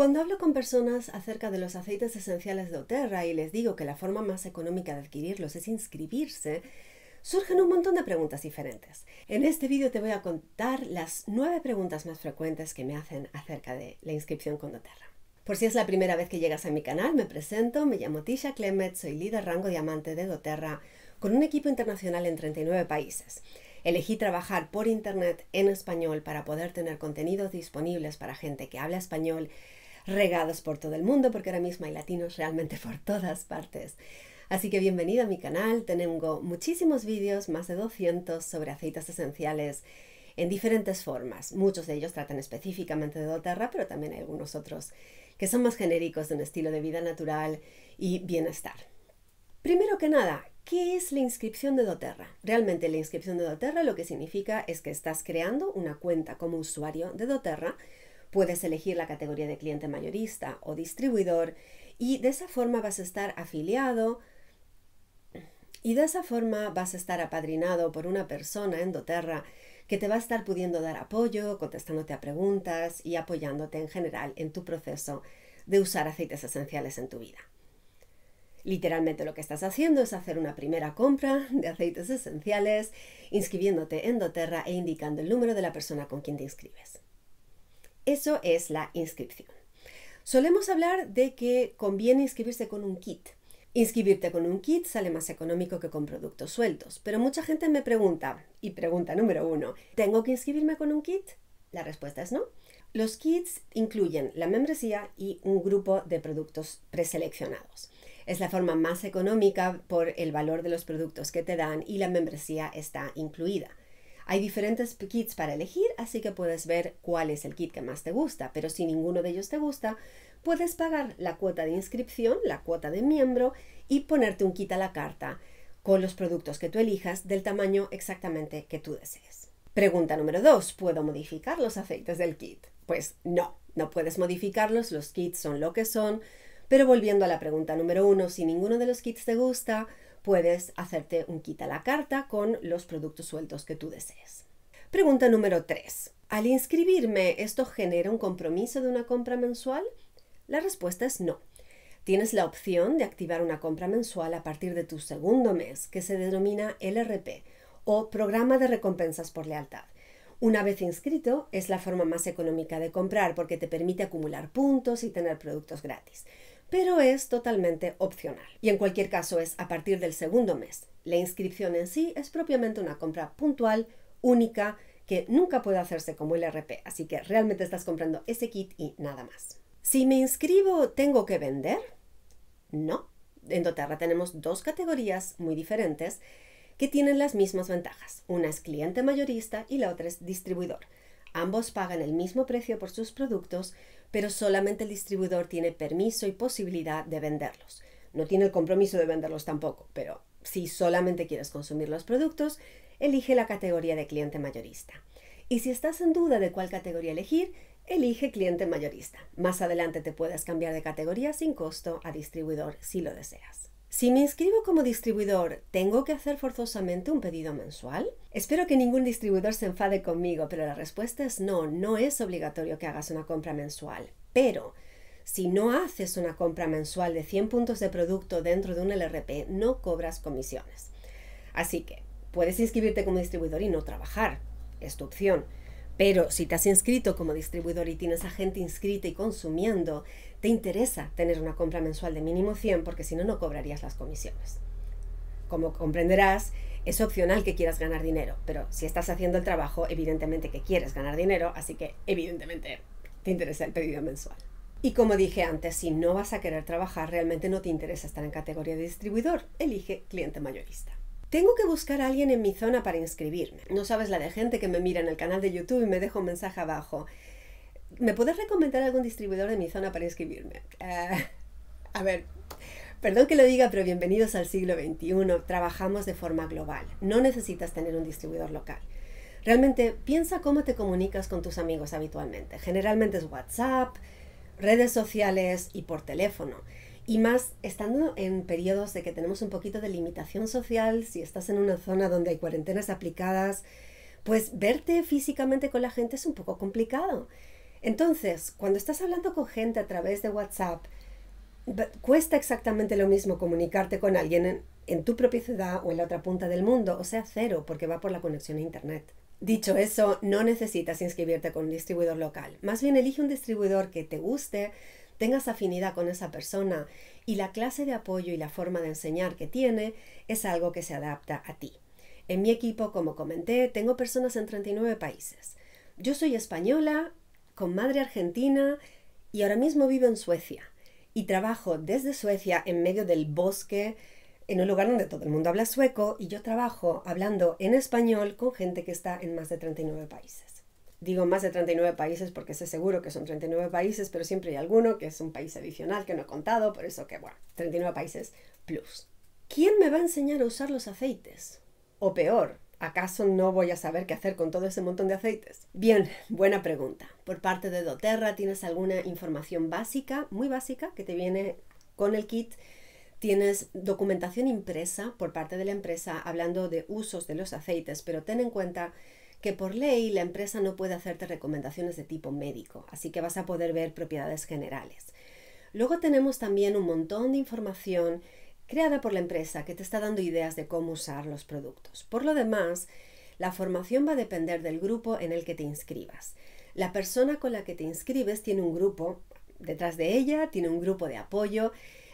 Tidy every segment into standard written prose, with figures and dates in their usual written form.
Cuando hablo con personas acerca de los aceites esenciales de doTERRA y les digo que la forma más económica de adquirirlos es inscribirse, surgen un montón de preguntas diferentes. En este vídeo te voy a contar las 9 preguntas más frecuentes que me hacen acerca de la inscripción con doTERRA. Por si es la primera vez que llegas a mi canal, me presento, me llamo Tisha Clemet, soy líder rango diamante de doTERRA con un equipo internacional en 39 países. Elegí trabajar por internet en español para poder tener contenidos disponibles para gente que habla español, regados por todo el mundo, porque ahora mismo hay latinos realmente por todas partes. Así que bienvenido a mi canal, tengo muchísimos vídeos, más de 200 sobre aceites esenciales en diferentes formas. Muchos de ellos tratan específicamente de doTERRA, pero también hay algunos otros que son más genéricos de un estilo de vida natural y bienestar. Primero que nada, ¿qué es la inscripción de doTERRA? Realmente la inscripción de doTERRA lo que significa es que estás creando una cuenta como usuario de doTERRA. Puedes elegir la categoría de cliente mayorista o distribuidor y de esa forma vas a estar afiliado y de esa forma vas a estar apadrinado por una persona en doTERRA que te va a estar pudiendo dar apoyo, contestándote a preguntas y apoyándote en general en tu proceso de usar aceites esenciales en tu vida. Literalmente lo que estás haciendo es hacer una primera compra de aceites esenciales, inscribiéndote en doTERRA e indicando el número de la persona con quien te inscribes. Eso es la inscripción. Solemos hablar de que conviene inscribirse con un kit. Inscribirte con un kit sale más económico que con productos sueltos, pero mucha gente me pregunta, y pregunta número 1, ¿tengo que inscribirme con un kit? La respuesta es no. Los kits incluyen la membresía y un grupo de productos preseleccionados. Es la forma más económica por el valor de los productos que te dan y la membresía está incluida. Hay diferentes kits para elegir, así que puedes ver cuál es el kit que más te gusta, pero si ninguno de ellos te gusta, puedes pagar la cuota de inscripción, la cuota de miembro y ponerte un kit a la carta con los productos que tú elijas del tamaño exactamente que tú desees. Pregunta número 2, ¿puedo modificar los aceites del kit? Pues no puedes modificarlos, los kits son lo que son, pero volviendo a la pregunta número 1, si ninguno de los kits te gusta, puedes hacerte un kit a la carta con los productos sueltos que tú desees. Pregunta número 3. ¿Al inscribirme, esto genera un compromiso de una compra mensual? La respuesta es no. Tienes la opción de activar una compra mensual a partir de tu segundo mes, que se denomina LRP, o Programa de Recompensas por Lealtad. Una vez inscrito, es la forma más económica de comprar porque te permite acumular puntos y tener productos gratis. Pero es totalmente opcional. Y en cualquier caso es a partir del segundo mes. La inscripción en sí es propiamente una compra puntual, única, que nunca puede hacerse como el RP, así que realmente estás comprando ese kit y nada más. Si me inscribo, ¿tengo que vender? No. En doTERRA tenemos 2 categorías muy diferentes que tienen las mismas ventajas. Una es cliente mayorista y la otra es distribuidor. Ambos pagan el mismo precio por sus productos, pero solamente el distribuidor tiene permiso y posibilidad de venderlos. No tiene el compromiso de venderlos tampoco, pero si solamente quieres consumir los productos, elige la categoría de cliente mayorista. Y si estás en duda de cuál categoría elegir, elige cliente mayorista. Más adelante te puedes cambiar de categoría sin costo a distribuidor si lo deseas. Si me inscribo como distribuidor, ¿tengo que hacer forzosamente un pedido mensual? Espero que ningún distribuidor se enfade conmigo, pero la respuesta es no, no es obligatorio que hagas una compra mensual. Pero si no haces una compra mensual de 100 puntos de producto dentro de un LRP, no cobras comisiones. Así que puedes inscribirte como distribuidor y no trabajar, es tu opción. Pero si te has inscrito como distribuidor y tienes a gente inscrita y consumiendo, te interesa tener una compra mensual de mínimo 100 porque si no, no cobrarías las comisiones. Como comprenderás, es opcional que quieras ganar dinero, pero si estás haciendo el trabajo, evidentemente que quieres ganar dinero, así que evidentemente te interesa el pedido mensual. Y como dije antes, si no vas a querer trabajar, realmente no te interesa estar en categoría de distribuidor, elige cliente mayorista. Tengo que buscar a alguien en mi zona para inscribirme. No sabes la de gente que me mira en el canal de YouTube y me deja un mensaje abajo. ¿Me puedes recomendar algún distribuidor de mi zona para inscribirme? A ver, perdón que lo diga, pero bienvenidos al siglo XXI. Trabajamos de forma global. No necesitas tener un distribuidor local. Realmente piensa cómo te comunicas con tus amigos habitualmente. Generalmente es WhatsApp, redes sociales y por teléfono. Y más estando en periodos de que tenemos un poquito de limitación social, si estás en una zona donde hay cuarentenas aplicadas, pues verte físicamente con la gente es un poco complicado. Entonces, cuando estás hablando con gente a través de WhatsApp, cuesta exactamente lo mismo comunicarte con alguien en tu propia ciudad o en la otra punta del mundo, o sea, cero, porque va por la conexión a Internet. Dicho eso, no necesitas inscribirte con un distribuidor local. Más bien elige un distribuidor que te guste, tengas afinidad con esa persona y la clase de apoyo y la forma de enseñar que tiene es algo que se adapta a ti. En mi equipo, como comenté, tengo personas en 39 países. Yo soy española, con madre argentina y ahora mismo vivo en Suecia. Y trabajo desde Suecia en medio del bosque, en un lugar donde todo el mundo habla sueco, y yo trabajo hablando en español con gente que está en más de 39 países. Digo más de 39 países porque sé seguro que son 39 países, pero siempre hay alguno que es un país adicional que no he contado, por eso que, bueno, 39 países plus. ¿Quién me va a enseñar a usar los aceites? O peor, ¿acaso no voy a saber qué hacer con todo ese montón de aceites? Bien, buena pregunta. Por parte de doTERRA, ¿tienes alguna información básica, muy básica, que te viene con el kit? Tienes documentación impresa por parte de la empresa hablando de usos de los aceites, pero ten en cuenta que por ley la empresa no puede hacerte recomendaciones de tipo médico, así que vas a poder ver propiedades generales. Luego tenemos también un montón de información creada por la empresa que te está dando ideas de cómo usar los productos. Por lo demás, la formación va a depender del grupo en el que te inscribas. La persona con la que te inscribes tiene un grupo detrás de ella, tiene un grupo de apoyo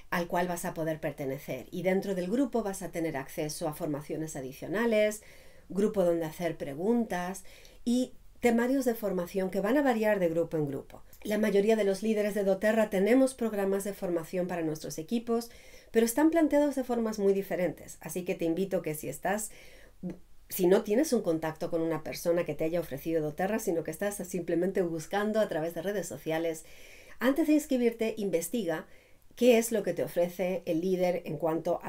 al cual vas a poder pertenecer, y dentro del grupo vas a tener acceso a formaciones adicionales, grupo donde hacer preguntas y temarios de formación que van a variar de grupo en grupo. La mayoría de los líderes de doTERRA tenemos programas de formación para nuestros equipos, pero están planteados de formas muy diferentes, así que te invito que si no tienes un contacto con una persona que te haya ofrecido doTERRA, sino que estás simplemente buscando a través de redes sociales, antes de inscribirte, investiga qué es lo que te ofrece el líder en cuanto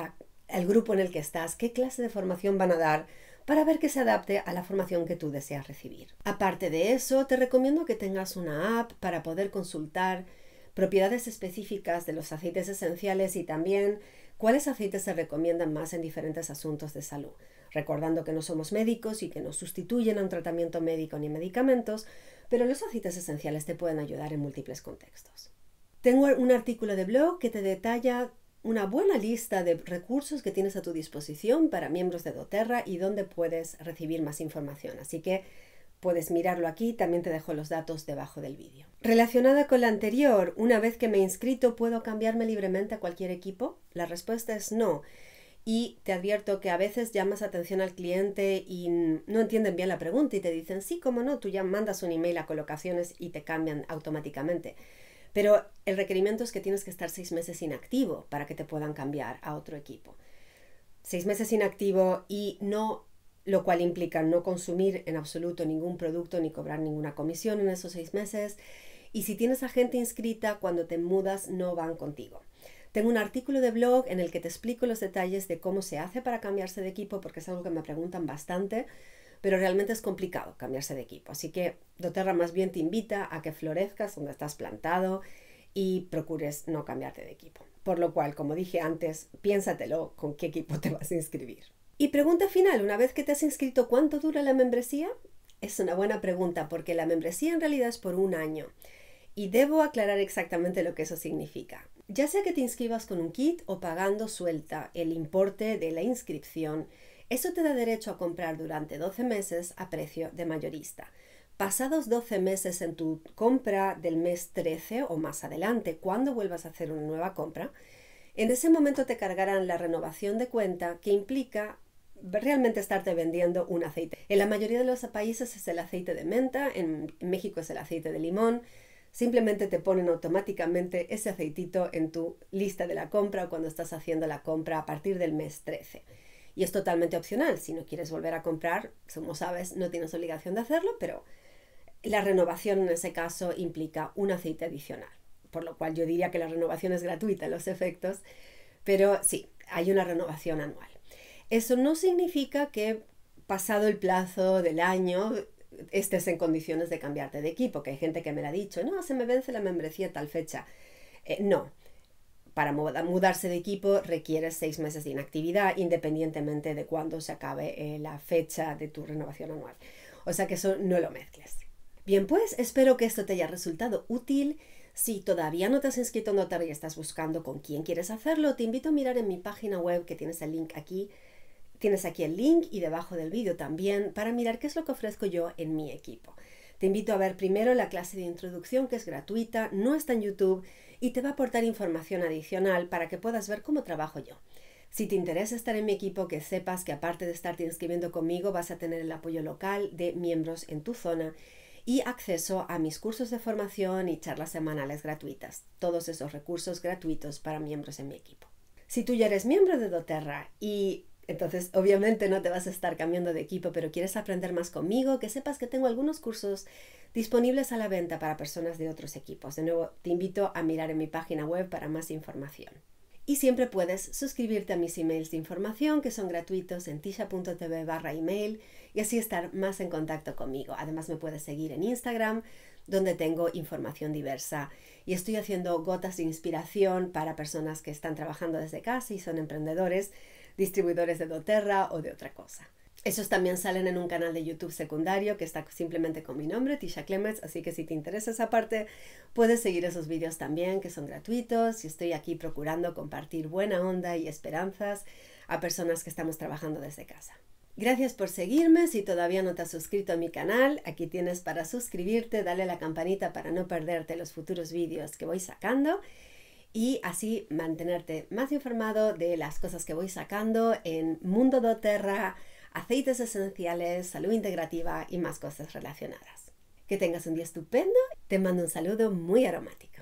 al grupo en el que estás, qué clase de formación van a dar, para ver que se adapte a la formación que tú deseas recibir. Aparte de eso, te recomiendo que tengas una app para poder consultar propiedades específicas de los aceites esenciales y también cuáles aceites se recomiendan más en diferentes asuntos de salud. Recordando que no somos médicos y que no sustituyen a un tratamiento médico ni medicamentos, pero los aceites esenciales te pueden ayudar en múltiples contextos. Tengo un artículo de blog que te detalla una buena lista de recursos que tienes a tu disposición para miembros de doTERRA y donde puedes recibir más información. Así que puedes mirarlo aquí, también te dejo los datos debajo del vídeo. Relacionada con la anterior, una vez que me he inscrito, ¿puedo cambiarme libremente a cualquier equipo? La respuesta es no. Y te advierto que a veces llamas atención al cliente y no entienden bien la pregunta y te dicen, sí, cómo no, tú ya mandas un email a colocaciones y te cambian automáticamente. Pero el requerimiento es que tienes que estar 6 meses inactivo para que te puedan cambiar a otro equipo. 6 meses inactivo y no, lo cual implica no consumir en absoluto ningún producto ni cobrar ninguna comisión en esos 6 meses. Y si tienes a gente inscrita, cuando te mudas no van contigo. Tengo un artículo de blog en el que te explico los detalles de cómo se hace para cambiarse de equipo, porque es algo que me preguntan bastante, pero realmente es complicado cambiarse de equipo. Así que doTERRA más bien te invita a que florezcas donde estás plantado y procures no cambiarte de equipo. Por lo cual, como dije antes, piénsatelo con qué equipo te vas a inscribir. Y pregunta final, una vez que te has inscrito, ¿cuánto dura la membresía? Es una buena pregunta porque la membresía en realidad es por 1 año. Y debo aclarar exactamente lo que eso significa. Ya sea que te inscribas con un kit o pagando suelta el importe de la inscripción, eso te da derecho a comprar durante 12 meses a precio de mayorista. Pasados 12 meses en tu compra del mes 13 o más adelante, cuando vuelvas a hacer una nueva compra, en ese momento te cargarán la renovación de cuenta, que implica realmente estarte vendiendo un aceite. En la mayoría de los países es el aceite de menta, en México es el aceite de limón. Simplemente te ponen automáticamente ese aceitito en tu lista de la compra o cuando estás haciendo la compra a partir del mes 13. Y es totalmente opcional. Si no quieres volver a comprar, como sabes, no tienes obligación de hacerlo, pero la renovación en ese caso implica un aceite adicional. Por lo cual yo diría que la renovación es gratuita en los efectos, pero sí, hay una renovación anual. Eso no significa que pasado el plazo del año estés en condiciones de cambiarte de equipo, que hay gente que me lo ha dicho, no, se me vence la membresía a tal fecha. No. Para mudarse de equipo requieres 6 meses de inactividad independientemente de cuándo se acabe la fecha de tu renovación anual. O sea que eso no lo mezcles. Bien, pues espero que esto te haya resultado útil. Si todavía no te has inscrito en doTERRA y estás buscando con quién quieres hacerlo, te invito a mirar en mi página web, que tienes el link aquí. Tienes aquí el link y debajo del vídeo también para mirar qué es lo que ofrezco yo en mi equipo. Te invito a ver primero la clase de introducción, que es gratuita, no está en YouTube y te va a aportar información adicional para que puedas ver cómo trabajo yo. Si te interesa estar en mi equipo, que sepas que aparte de estarte inscribiendo conmigo, vas a tener el apoyo local de miembros en tu zona y acceso a mis cursos de formación y charlas semanales gratuitas. Todos esos recursos gratuitos para miembros en mi equipo. Si tú ya eres miembro de doTERRA y entonces obviamente no te vas a estar cambiando de equipo, pero quieres aprender más conmigo, que sepas que tengo algunos cursos disponibles a la venta para personas de otros equipos. De nuevo, te invito a mirar en mi página web para más información. Y siempre puedes suscribirte a mis emails de información, que son gratuitos en tisha.tv/email, y así estar más en contacto conmigo. Además me puedes seguir en Instagram, donde tengo información diversa y estoy haciendo gotas de inspiración para personas que están trabajando desde casa y son emprendedores, distribuidores de doTERRA o de otra cosa. Esos también salen en un canal de YouTube secundario que está simplemente con mi nombre, Tisha Clements, así que si te interesa esa parte, puedes seguir esos vídeos también, que son gratuitos, y estoy aquí procurando compartir buena onda y esperanzas a personas que estamos trabajando desde casa. Gracias por seguirme. Si todavía no te has suscrito a mi canal, aquí tienes para suscribirte, dale a la campanita para no perderte los futuros vídeos que voy sacando y así mantenerte más informado de las cosas que voy sacando en Mundo doTERRA, aceites esenciales, salud integrativa y más cosas relacionadas. Que tengas un día estupendo. Te mando un saludo muy aromático.